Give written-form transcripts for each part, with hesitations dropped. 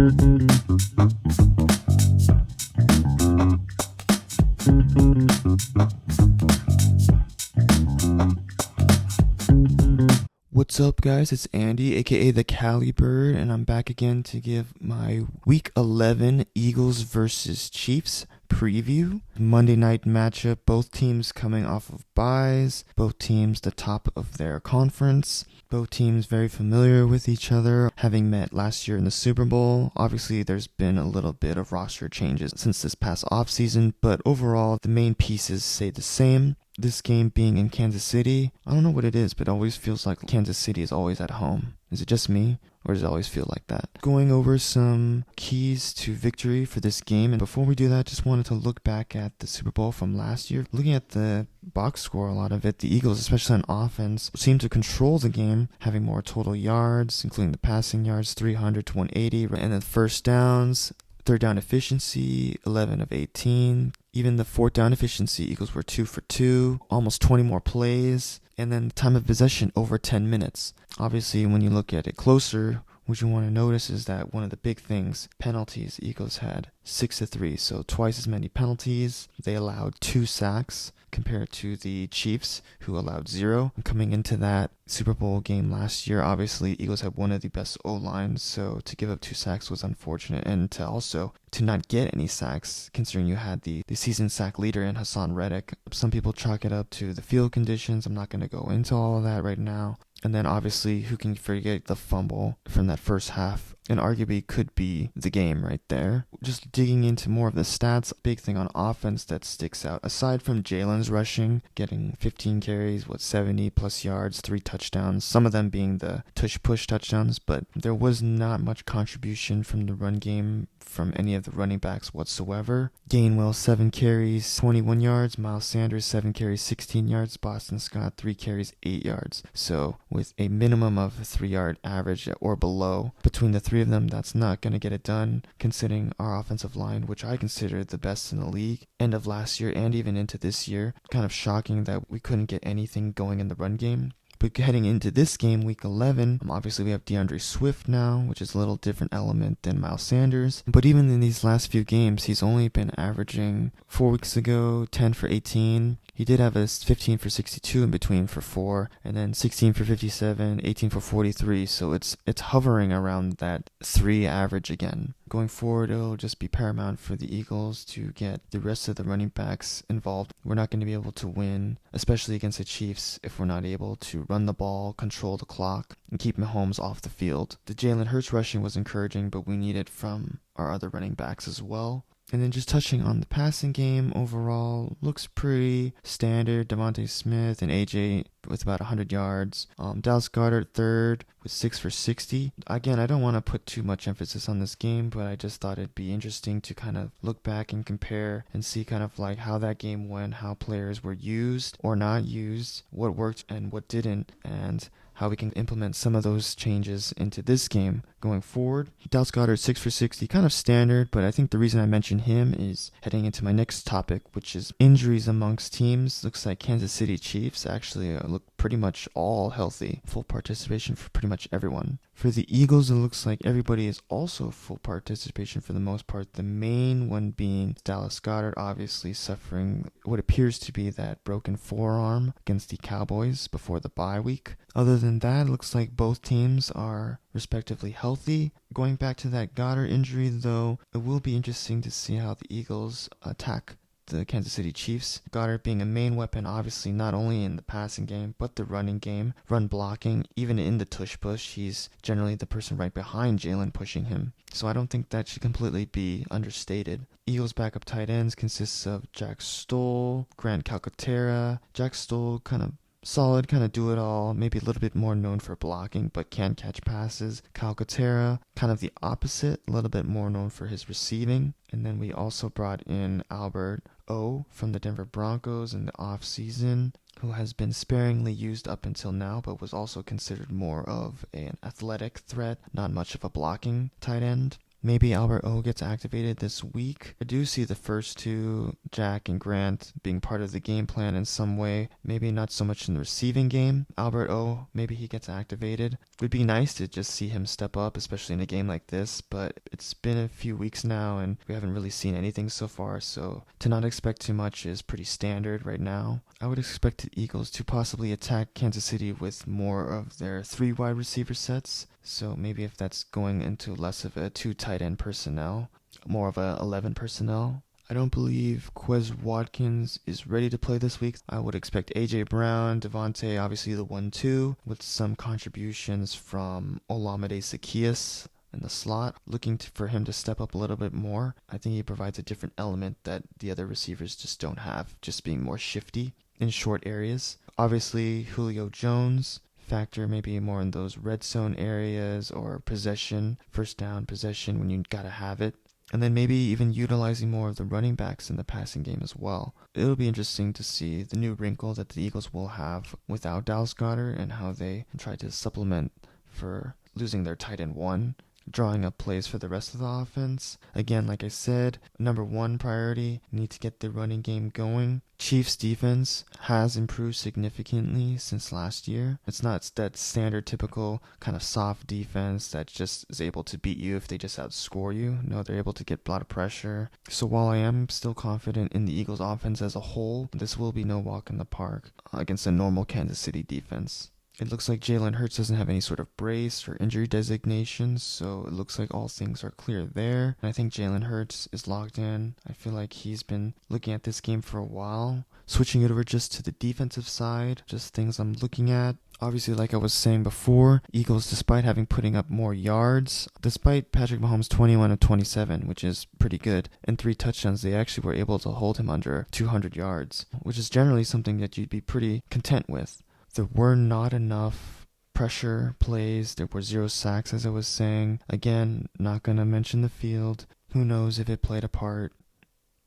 What's up, guys? It's Andy, aka the Calibird, and I'm back again to give my Week 11 Eagles versus Chiefs preview. Monday night matchup, both teams coming off of byes, both teams the top of their conference, both teams very familiar with each other, having met last year in the Super Bowl. Obviously, there's been a little bit of roster changes since this past offseason, but overall, the main pieces stay the same. This game being in Kansas City, I don't know what it is, but it always feels like Kansas City is always at home. Is it just me, or does it always feel like that? Going over some keys to victory for this game, and before we do that, just wanted to look back at the Super Bowl from last year. Looking at the box score, a lot of it, the Eagles, especially on offense, seemed to control the game, having more total yards, including the passing yards, 300 to 180, and then first downs, third down efficiency, 11 of 18. Even the fourth down efficiency, Eagles were 2 for 2, almost 20 more plays, and then time of possession over 10 minutes. Obviously, when you look at it closer, what you want to notice is that one of the big things, penalties, Eagles had 6 to 3, so twice as many penalties. They allowed 2 sacks compared to the Chiefs, who allowed 0. Coming into that Super Bowl game last year, obviously Eagles had one of the best O-lines, so to give up 2 sacks was unfortunate, and to not get any sacks, considering you had the season sack leader in Hassan Reddick. Some people chalk it up to the field conditions. I'm not going to go into all of that right now. And then obviously, who can forget the fumble from that first half? And arguably could be the game right there. Just digging into more of the stats, big thing on offense that sticks out. Aside from Jalen's rushing, getting 15 carries, 70 plus yards, 3 touchdowns, some of them being the tush-push touchdowns, but there was not much contribution from the run game from any of the running backs whatsoever. Gainwell, 7 carries, 21 yards. Miles Sanders, 7 carries, 16 yards. Boston Scott, 3 carries, 8 yards. So with a minimum of a 3-yard average or below between the three of them, that's not going to get it done, considering our offensive line, which I consider the best in the league, end of last year and even into this year. Kind of shocking that we couldn't get anything going in the run game. But heading into this game, Week 11, obviously we have DeAndre Swift now, which is a little different element than Miles Sanders. But even in these last few games, he's only been averaging 4 weeks ago, 10 for 18. He did have a 15 for 62 in between for 4, and then 16 for 57, 18 for 43. So it's hovering around that 3 average again. Going forward, it'll just be paramount for the Eagles to get the rest of the running backs involved. We're not going to be able to win, especially against the Chiefs, if we're not able to run the ball, control the clock, and keep Mahomes off the field. The Jalen Hurts rushing was encouraging, but we need it from our other running backs as well. And then just touching on the passing game overall, looks pretty standard. Devontae Smith and AJ with about 100 yards. Dallas Goedert third with 6 for 60. Again, I don't want to put too much emphasis on this game, but I just thought it'd be interesting to kind of look back and compare and see kind of like how that game went, how players were used or not used, what worked and what didn't, and how we can implement some of those changes into this game going forward. Dallas Goedert 6 for 60, kind of standard, but I think the reason I mention him is heading into my next topic, which is injuries amongst teams. Looks like Kansas City Chiefs actually look pretty much all healthy. Full participation for pretty much everyone. For the Eagles, it looks like everybody is also full participation for the most part. The main one being Dallas Goedert, obviously suffering what appears to be that broken forearm against the Cowboys before the bye week. Other than that, it looks like both teams are respectively healthy. Going back to that Goddard injury, though, it will be interesting to see how the Eagles attack the Kansas City Chiefs. Goddard being a main weapon, obviously not only in the passing game, but the running game, run blocking, even in the tush-push, he's generally the person right behind Jalen pushing him. So I don't think that should completely be understated. Eagles' backup tight ends consists of Jack Stoll, Grant Calcaterra. Jack Stoll kind of solid, kind of do-it-all, maybe a little bit more known for blocking, but can catch passes. Calcaterra, kind of the opposite, a little bit more known for his receiving. And then we also brought in Albert O from the Denver Broncos in the off-season, who has been sparingly used up until now, but was also considered more of an athletic threat, not much of a blocking tight end. Maybe Albert O gets activated this week. I do see the first two, Jack and Grant, being part of the game plan in some way. Maybe not so much in the receiving game. Albert O, maybe he gets activated. It would be nice to just see him step up, especially in a game like this, but it's been a few weeks now and we haven't really seen anything so far, so to not expect too much is pretty standard right now. I would expect the Eagles to possibly attack Kansas City with more of their 3 wide receiver sets. So maybe if that's going into less of a 2 tight end personnel, more of a 11 personnel. I don't believe Quez Watkins is ready to play this week. I would expect A.J. Brown, Devontae, obviously the 1-2, with some contributions from Olamide Zaccheaus in the slot, looking for him to step up a little bit more. I think he provides a different element that the other receivers just don't have, just being more shifty in short areas. Obviously, Julio Jones, factor maybe more in those red zone areas or possession, first down possession when you gotta have it. And then maybe even utilizing more of the running backs in the passing game as well. It'll be interesting to see the new wrinkle that the Eagles will have without Dallas Goedert and how they try to supplement for losing their tight end 1, drawing up plays for the rest of the offense. Again, like I said, number 1 priority, need to get the running game going. Chiefs defense has improved significantly since last year. It's not that standard typical kind of soft defense that just is able to beat you if they just outscore you. No, they're able to get a lot of pressure. So while I am still confident in the Eagles offense as a whole, this will be no walk in the park against a normal Kansas City defense. It looks like Jalen Hurts doesn't have any sort of brace or injury designations, so it looks like all things are clear there. And I think Jalen Hurts is locked in. I feel like he's been looking at this game for a while. Switching it over just to the defensive side, just things I'm looking at. Obviously, like I was saying before, Eagles, despite having putting up more yards, despite Patrick Mahomes 21 of 27, which is pretty good, and 3 touchdowns, they actually were able to hold him under 200 yards, which is generally something that you'd be pretty content with. There were not enough pressure plays. There were 0 sacks, as I was saying. Again, not going to mention the field. Who knows if it played a part.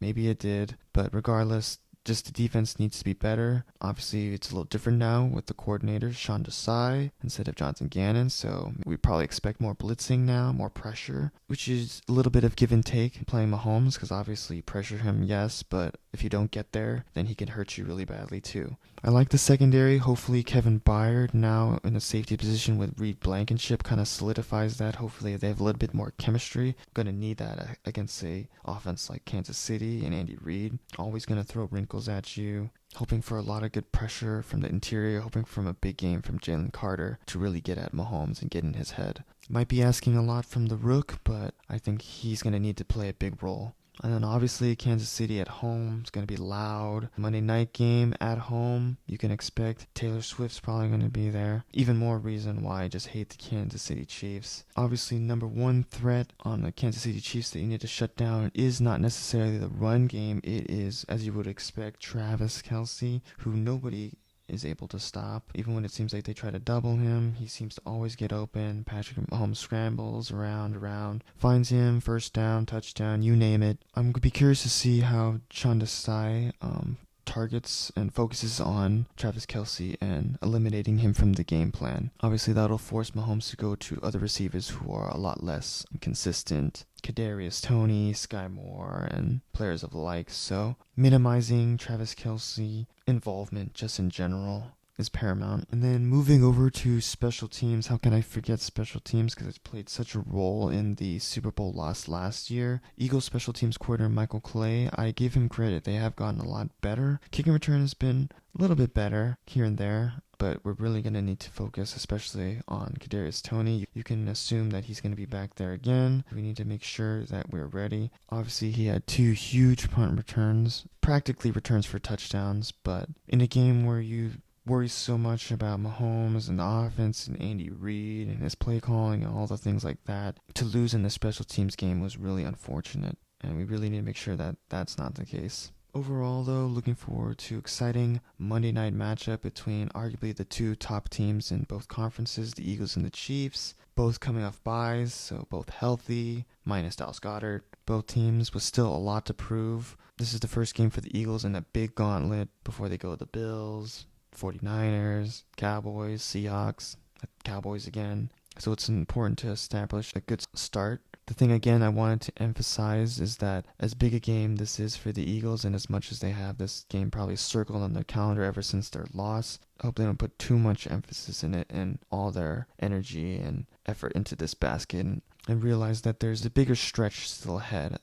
Maybe it did. But regardless, just the defense needs to be better. Obviously, it's a little different now with the coordinator, Sean Desai, instead of Jonathan Gannon. So we probably expect more blitzing now, more pressure, which is a little bit of give and take playing Mahomes, because obviously pressure him, yes, but if you don't get there, then he can hurt you really badly too. I like the secondary. Hopefully Kevin Byard now in a safety position with Reed Blankenship kind of solidifies that. Hopefully they have a little bit more chemistry. Going to need that against a offense like Kansas City and Andy Reid. Always going to throw wrinkles at you. Hoping for a lot of good pressure from the interior. Hoping from a big game from Jalen Carter to really get at Mahomes and get in his head. Might be asking a lot from the Rook, but I think he's going to need to play a big role. And then obviously Kansas City at home is going to be loud. Monday night game at home, you can expect Taylor Swift's probably going to be there. Even more reason why I just hate the Kansas City Chiefs. Obviously number 1 threat on the Kansas City Chiefs that you need to shut down is not necessarily the run game. It is, as you would expect, Travis Kelce, who nobody is able to stop. Even when it seems like they try to double him, he seems to always get open. Patrick Mahomes scrambles around, finds him, first down, touchdown, you name it. I'm going to be curious to see how Sean Desai targets and focuses on Travis Kelce and eliminating him from the game plan. Obviously, that'll force Mahomes to go to other receivers who are a lot less consistent. Kadarius Toney, Sky Moore, and players of the like. So minimizing Travis Kelce involvement just in general is paramount. And then moving over to special teams, how can I forget special teams, because it's played such a role in the Super Bowl loss last year. Eagles special teams coordinator Michael Clay, I give him credit. They have gotten a lot better. Kicking return has been a little bit better here and there, but we're really going to need to focus especially on Kadarius Toney. You can assume that he's going to be back there again. We need to make sure that we're ready. Obviously, he had 2 huge punt returns, practically returns for touchdowns, but in a game where you worry so much about Mahomes and the offense and Andy Reid and his play calling and all the things like that, to lose in the special teams game was really unfortunate, and we really need to make sure that that's not the case. Overall, though, looking forward to exciting Monday night matchup between arguably the 2 top teams in both conferences, the Eagles and the Chiefs, both coming off byes, so both healthy, minus Dallas Goedert. Both teams with still a lot to prove. This is the first game for the Eagles in a big gauntlet before they go to the Bills, 49ers, Cowboys, Seahawks, Cowboys again. So it's important to establish a good start The thing again I wanted to emphasize is that as big a game this is for the Eagles, and as much as they have this game probably circled on their calendar ever since their loss, I hope they don't put too much emphasis in it and all their energy and effort into this basket, and realize that there's a bigger stretch still ahead.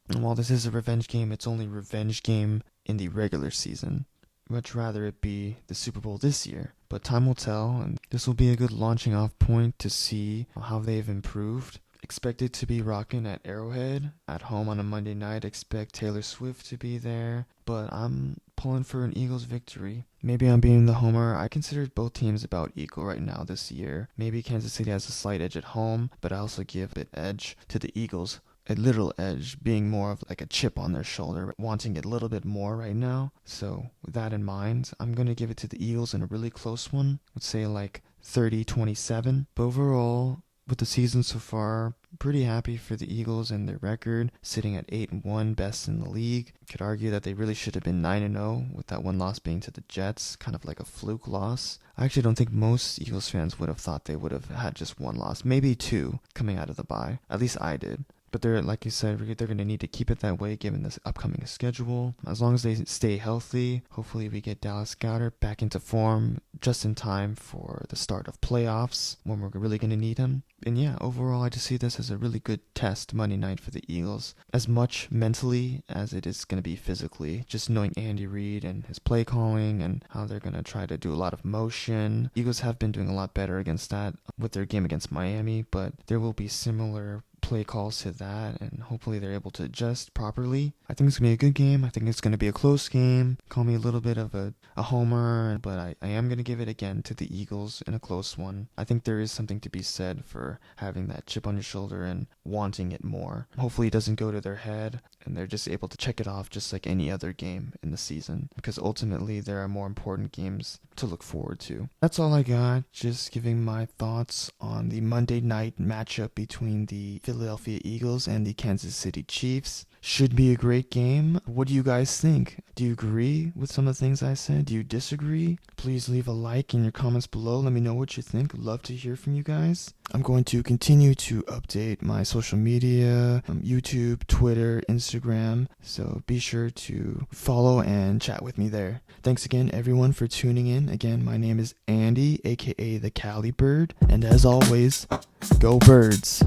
And while this is a revenge game, it's only a revenge game in the regular season. Much rather it be the Super Bowl this year. But time will tell, and this will be a good launching off point to see how they've improved. Expected to be rocking at Arrowhead at home on a Monday night. Expect Taylor Swift to be there, but I'm pulling for an Eagles victory. Maybe I'm being the homer. I consider both teams about equal right now this year. Maybe Kansas City has a slight edge at home, but I also give it edge to the Eagles. A literal edge being more of like a chip on their shoulder, wanting it a little bit more right now. So with that in mind, I'm going to give it to the Eagles in a really close one. Let's say like 30-27. But overall, with the season so far, pretty happy for the Eagles and their record, sitting at 8-1, best in the league. Could argue that they really should have been 9-0, with that one loss being to the Jets, kind of like a fluke loss. I actually don't think most Eagles fans would have thought they would have had just one loss, maybe two, coming out of the bye. At least I did. But they're, like you said, they're going to need to keep it that way given this upcoming schedule. As long as they stay healthy, hopefully we get Dallas Goedert back into form just in time for the start of playoffs when we're really going to need him. And yeah, overall I just see this as a really good test Monday night for the Eagles. As much mentally as it is going to be physically. Just knowing Andy Reid and his play calling and how they're going to try to do a lot of motion. Eagles have been doing a lot better against that with their game against Miami, but there will be similar play calls to that, and hopefully they're able to adjust properly. I think it's going to be a good game. I think it's going to be a close game. Call me a little bit of a homer, but I am going to give it again to the Eagles in a close one. I think there is something to be said for having that chip on your shoulder and wanting it more. Hopefully it doesn't go to their head and they're just able to check it off just like any other game in the season, because ultimately there are more important games to look forward to. That's all I got. Just giving my thoughts on the Monday night matchup between the Philadelphia Eagles and the Kansas City Chiefs. Should be a great game. What do you guys think? Do you agree with some of the things I said? Do you disagree? Please leave a like in your comments below. Let me know what you think. Love to hear from you guys. I'm going to continue to update my social media, YouTube, Twitter, Instagram. So be sure to follow and chat with me there. Thanks again, everyone, for tuning in. Again, my name is Andy, aka the Calibird. And as always, go Birds.